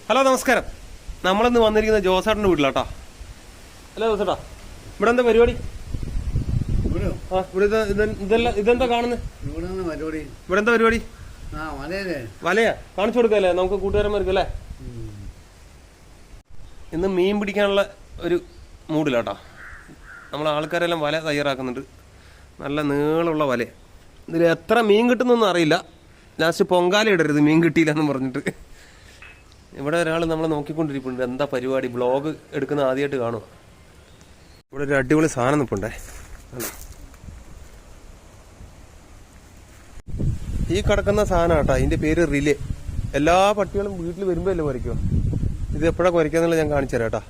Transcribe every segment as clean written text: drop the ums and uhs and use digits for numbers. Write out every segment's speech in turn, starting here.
Hello നമസ്കാരം. നമ്മളിന്ന് വന്നിരിക്കുന്നത് ജോസേട്ടൻ്റെ വീട്ടിലാട്ടോ. ഹലോ ജോസേട്ടാ, ഇവിടെ എന്താ പരിപാടി? ഇതെന്താ കാണുന്നത്? ഇവിടെ എന്താ പരിപാടി? വലയാ കാണിച്ചു കൊടുക്കല്ലേ നമുക്ക് കൂട്ടുകാരന്മാർക്ക് അല്ലേ? ഇന്ന് മീൻ പിടിക്കാനുള്ള ഒരു മൂഡിലാട്ടോ. നമ്മൾ ആൾക്കാരെല്ലാം വല തയ്യാറാക്കുന്നുണ്ട്. നല്ല നീളമുള്ള വല. ഇതിൽ എത്ര മീൻ കിട്ടുന്നൊന്നും അറിയില്ല. ലാസ്റ്റ് പൊങ്കാല ഇടരുത് മീൻ കിട്ടിയില്ല എന്ന് പറഞ്ഞിട്ട്. ഇവിടെ ഒരാൾ നമ്മളെ നോക്കിക്കൊണ്ടിരിപ്പുണ്ട്. എന്താ പരിപാടി? ബ്ലോഗ് എടുക്കുന്ന ആദ്യമായിട്ട് കാണുമോ? ഇവിടെ ഒരു അടിപൊളി സാധനം നിൽപ്പുണ്ടേ. ഈ കിടക്കുന്ന സാധനം കേട്ടോ, അതിന്റെ പേര് റിലേ. എല്ലാ പട്ടികളും വീട്ടിൽ വരുമ്പോ അല്ലേ കുരയ്ക്കുക. ഇത് എപ്പോഴാ കുരയ്ക്കാന്നുള്ള ഞാൻ കാണിച്ചു തരാം കേട്ടാ.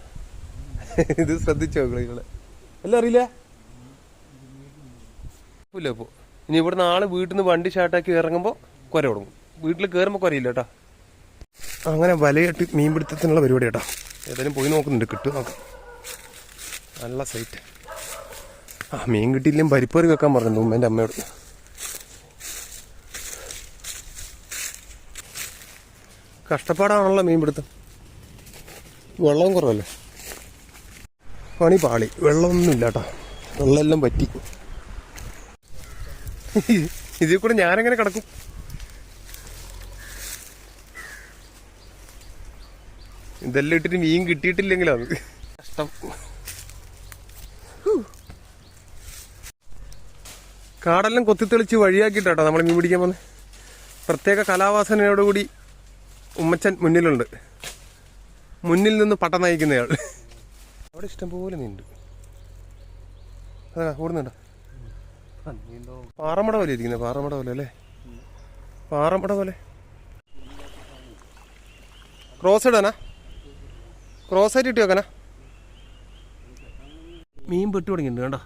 ഇത് ശ്രദ്ധിച്ചു നോക്കളെ. എല്ലാം അറിയില്ലേ? ഇല്ല. ഇപ്പോ ഇനി ഇവിടെ നാളെ വീട്ടിൽ നിന്ന് വണ്ടി ഷാർട്ടാക്കി ഇറങ്ങുമ്പോൾ കുര തുടങ്ങും. വീട്ടിൽ കയറുമ്പോൾ കുരയില്ല കേട്ടാ. അങ്ങനെ വലയിട്ട് മീൻപിടുത്തത്തിനുള്ള പരിപാടി കേട്ടോ. ഏതായാലും പോയി നോക്കുന്നുണ്ട്, കിട്ടും നോക്കാം. നല്ല സൈറ്റ്. മീൻ കിട്ടിയില്ലെങ്കിൽ പരിപ്പറി വെക്കാൻ പറഞ്ഞു ഉമ്മേൻ്റെ അമ്മയോട്. കഷ്ടപ്പാടാണല്ലോ മീൻപിടുത്തം. വെള്ളവും കുറവല്ലേ, പണി പാളി. വെള്ളമൊന്നുമില്ല കേട്ടോ, വെള്ളമെല്ലാം പറ്റി. ഇതിൽ കൂടെ ഞാനെങ്ങനെ കിടക്കും? ഇതെല്ലാം ഇട്ടിട്ട് മീൻ കിട്ടിയിട്ടില്ലെങ്കിലാണ് കഷ്ടം. കാടെല്ലാം കൊത്തിത്തെളിച്ച് വഴിയാക്കിയിട്ടാട്ടോ നമ്മൾ മീൻ പിടിക്കാൻ പോകുന്നത്. പ്രത്യേക കലാവാസനയോടുകൂടി ഉമ്മച്ചൻ മുന്നിലുണ്ട്. മുന്നിൽ നിന്ന് പട്ട നയിക്കുന്നയാൾ. അവിടെ ഇഷ്ടംപോലെ മീനുണ്ട്. അതാ ഓടുന്നുണ്ടോ? പാറമട പോലെ ഇരിക്കുന്നത്. പാറമട പോലെ അല്ലേ? പാറമട പോലെ. ക്രോസ് ഇടാനാ? ക്രോസ് ആയിട്ട് ഇട്ട് വെക്കാനാ? മീൻ പെട്ടു തുടങ്ങിയിട്ടുണ്ട് കേട്ടോ.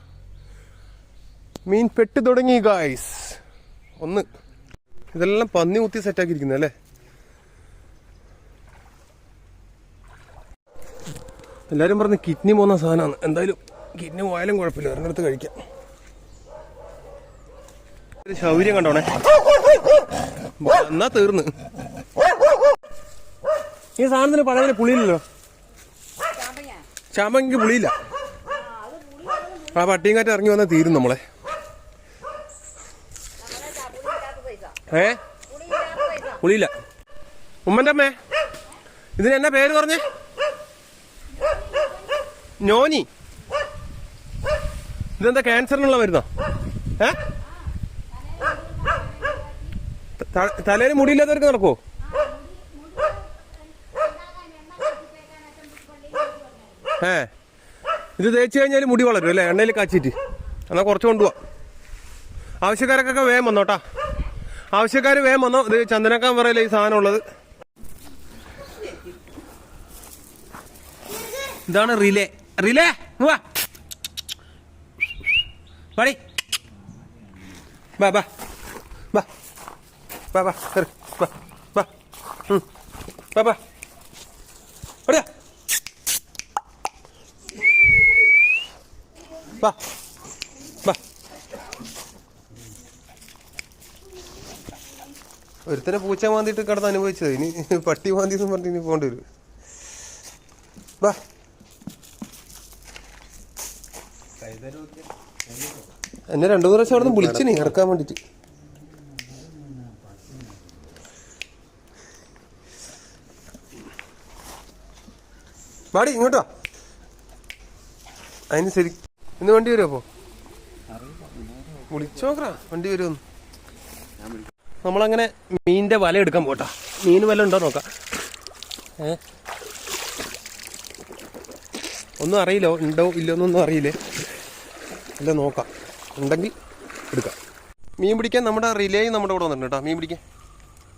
മീൻ പെട്ടു തുടങ്ങി ഗായ്സ്. ഒന്ന് ഇതെല്ലാം പന്നി കുത്തി സെറ്റാക്കിയിരിക്കുന്നത് അല്ലേ? എല്ലാരും പറഞ്ഞ് കിഡ്നി പോകുന്ന സാധനമാണ്. എന്തായാലും കിഡ്നി പോയാലും കുഴപ്പമില്ല, ഒരെണ്ണടുത്ത് കഴിക്കാം. ശൗര്യം കണ്ടോണേ, എന്നാ തീർന്ന്. ഈ സാധനത്തിന് പഴയ പുളിയില്ലല്ലോ. ചാമ്പയ്ക്ക് പുളിയില്ല. ആ പട്ടിയും കാറ്റ് ഇറങ്ങി വന്നാൽ തീരും നമ്മളെ. പുളിയില്ല. ഉമ്മന്റെ അമ്മേ, ഇതിന് എന്നാ പേര് പറഞ്ഞേ? നോനി. ഇതെന്താ ക്യാൻസറിനുള്ള മരുന്നോ? തലയിൽ മുടിയില്ലാത്തവർക്ക് നടക്കുവോ? ഇത് തേച്ച് കഴിഞ്ഞാൽ മുടി വളരും അല്ലേ? എണ്ണയിൽ കാച്ചിട്ട്. എന്നാൽ കുറച്ച് കൊണ്ടുപോവാം. ആവശ്യക്കാരൊക്കെ വേഗം വന്നോട്ടാ. ആവശ്യക്കാർ വേഗം വന്നോ. ഇത് ചന്ദനക്കാൻ പറയല്ലേ ഈ സാധനം ഉള്ളത്. ഇതാണ് റിലേ. റിലേ വാ പാടി. ബാ ബാ ബാ ബാ ബാ ബാ ബാ ബാ ബാ ഓടിയാ ബാ ബാ. ഒരുത്തനെ പൂച്ച മാന്തിയിട്ട് കിടന്ന് അനുഭവിച്ചത്. ഇനി പട്ടി മാന്തി എന്ന് പറഞ്ഞിട്ട് ഇനി പോകേണ്ടി വരും. ബാ. എന്നെ രണ്ടു മൂന്ന് പ്രാവശ്യം അവിടെ നിന്ന് വിളിച്ചിനി ഇറക്കാൻ വേണ്ടിട്ട്. പാടി ഇങ്ങോട്ടോ. അതിന് ശരി ഇന്ന് വണ്ടി വരുമോ? അപ്പോ വിളിച്ചോക്കറാ, വണ്ടി വരുമെന്ന്. നമ്മളങ്ങനെ മീനിന്റെ വല എടുക്കാൻ പോട്ടാ. മീൻ വല ഉണ്ടോ നോക്കാം. ഒന്നും അറിയില്ലോ, ഉണ്ടോ ഇല്ലോന്നൊന്നും അറിയില്ലേ. ഇല്ല, നോക്കാം. ഉണ്ടെങ്കിൽ എടുക്കാം. മീൻ പിടിക്കാൻ നമ്മുടെ റിലേയും നമ്മുടെ കൂടെ വന്നിട്ടുണ്ട് കേട്ടോ. മീൻ പിടിക്കാൻ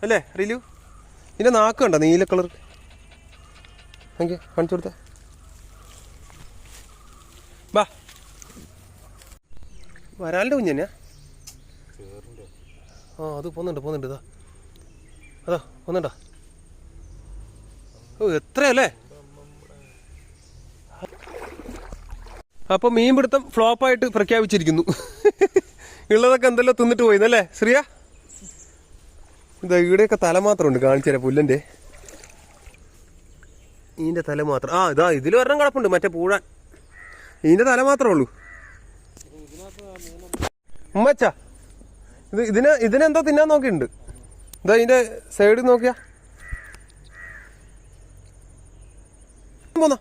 അല്ലേ റിലു? ഇതിന്റെ നാക്ക് കണ്ടോ, നീല കളർ. ഓക്കെ, കാണിച്ചു കൊടുത്ത. ബാ. വരാലിന്റെ കുഞ്ഞ് തന്നെയാ? അത് പോന്നുണ്ട് ഇതാ. അതാ പോന്നുണ്ടോ? ഓ എത്രയല്ലേ. അപ്പൊ മീൻപിടുത്തം ഫ്ലോപ്പായിട്ട് പ്രഖ്യാപിച്ചിരിക്കുന്നു. ഉള്ളതൊക്കെ എന്തെല്ലാം തിന്നിട്ട് പോയിന്നല്ലേ ശ്രീയ? ഇതാ ഇവിടെയൊക്കെ തല മാത്രമുണ്ട്, കാണിച്ചു തരാം പുല്ലന്റെ. ഇതിൻ്റെ തല മാത്രം. ആ ഇതാ ഇതിൽ ഒരെണ്ണം കിടപ്പുണ്ട്, മറ്റേ പൂഴാൻ. ഇതിൻ്റെ തല മാത്രമേ ഉള്ളൂ. ഉമ്മച്ച ഇതിനെന്തോ തിന്നാൻ നോക്കിയിട്ടുണ്ട്. ഇതാ ഇതിൻ്റെ സൈഡിൽ നോക്കിയാ പോന്നാ.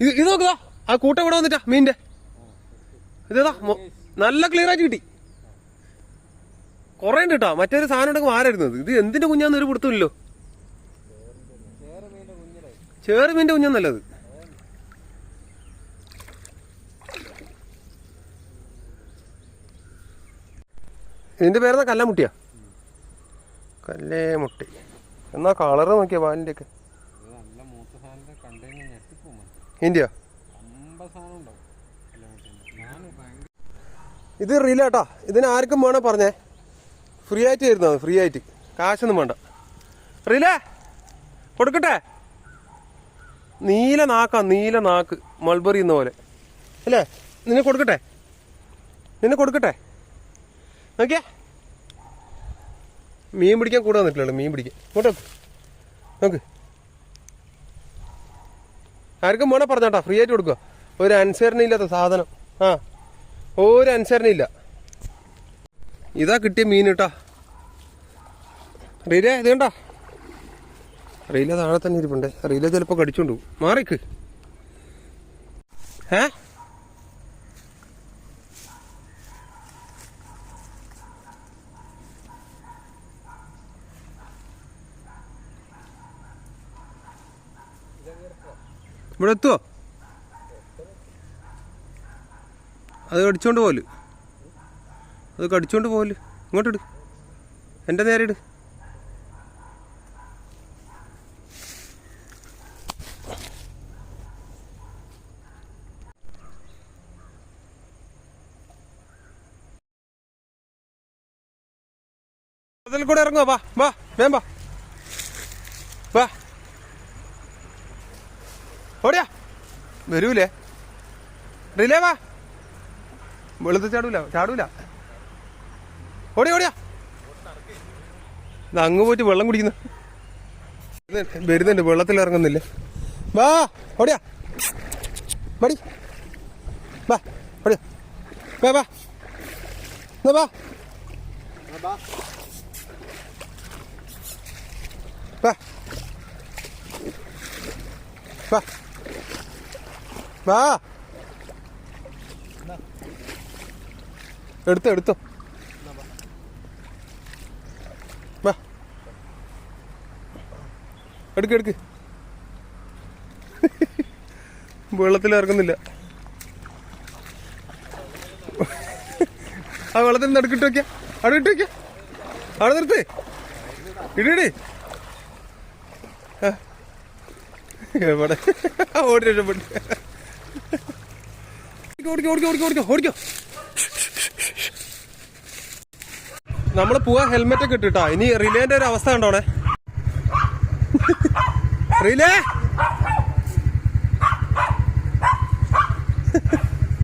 ഇത് നോക്കുക, ആ കൂട്ടം ഇവിടെ വന്നിട്ടാ മീനിന്റെ. ഇതാ നല്ല ക്ലിയർ ആയിട്ട് കിട്ടി. കുറേ ഉണ്ട് കേട്ടോ. മറ്റൊരു സാധനം ഉണ്ടെങ്കിൽ ആരായിരുന്നത്. ഇത് എന്തിന്റെ കുഞ്ഞാന്ന് ഒരു പിടുത്തമില്ലല്ലോ. ചേറ് മീൻ്റെ കുഞ്ഞൊന്നല്ലത്. ഇതിന്റെ പേരെന്നാ കല്ലമുട്ടിയാ? കല്ലേമുട്ടി. എന്നാ കളറ് നോക്കിയാ പാലിന്റെ ഒക്കെ. ഇന്ത്യ ഇത് റീലാട്ടാ. ഇതിന് ആർക്കും വേണേ പറഞ്ഞേ, ഫ്രീ ആയിട്ട് തരുന്നത്. ഫ്രീ ആയിട്ട്, കാശൊന്നും വേണ്ട. റീലേ കൊടുക്കട്ടെ. നീല നാക്ക് മൾബറി എന്ന പോലെ അല്ലേ? നിന്നെ കൊടുക്കട്ടെ. നോക്കിയേ, മീൻ പിടിക്കാൻ കൂടെ വന്നിട്ടില്ലല്ലോ. മീൻ പിടിക്കാൻ ഇങ്ങോട്ട് നോക്ക്. ആർക്കും വേണേ പറഞ്ഞാട്ടാ, ഫ്രീ ആയിട്ട് കൊടുക്കുക. ഒരു അനുസരണയില്ലാത്ത സാധനം. ആ ഒരു അനുസരണയില്ല. ഇതാ കിട്ടിയ മീൻ കേട്ടാ. റീലേ ഇത് കണ്ടാ? റീല താഴെ തന്നെ ഇരിപ്പുണ്ടേ. റീല ചിലപ്പോൾ കടിച്ചോണ്ടു മാറിക്ക്. ഇവിടെ എത്തുവോ? അത് കടിച്ചോണ്ട് പോല്. ഇങ്ങോട്ടിട്, എൻ്റെ നേരെ ഇട്. അതിൽ കൂടെ ഇറങ്ങുക. വാ വേം വാ. ഓടിയാ വരൂലേ? റിലേ വാ. വെളുത്ത് ചാടൂല. ഓടിയാ. അങ്ങ് പോയിട്ട് വെള്ളം കുടിക്കുന്നു. വരുന്നുണ്ട്, വെള്ളത്തിൽ ഇറങ്ങുന്നില്ല. വാ ഓടിയാ മടി. വാ ഓടിയാ. വാ എടുത്തോ. വാ എടുക്ക്. വെള്ളത്തിൽ ഇറങ്ങുന്നില്ല. ആ വെള്ളത്തിൽ നിന്ന് അടുക്കിട്ട് വെക്കാം. അവിടെ നിർത്ത്. ഇടി എവിടെ ഓടി രക്ഷപ്പെട്ടു. ഓടിക്കോ. നമ്മള് പോവാ ഹെൽമെറ്റ് ഒക്കെ ഇട്ടിട്ടാ. ഇനി റിലേന്റെ ഒരു അവസ്ഥ കണ്ടോണേ. റിലേ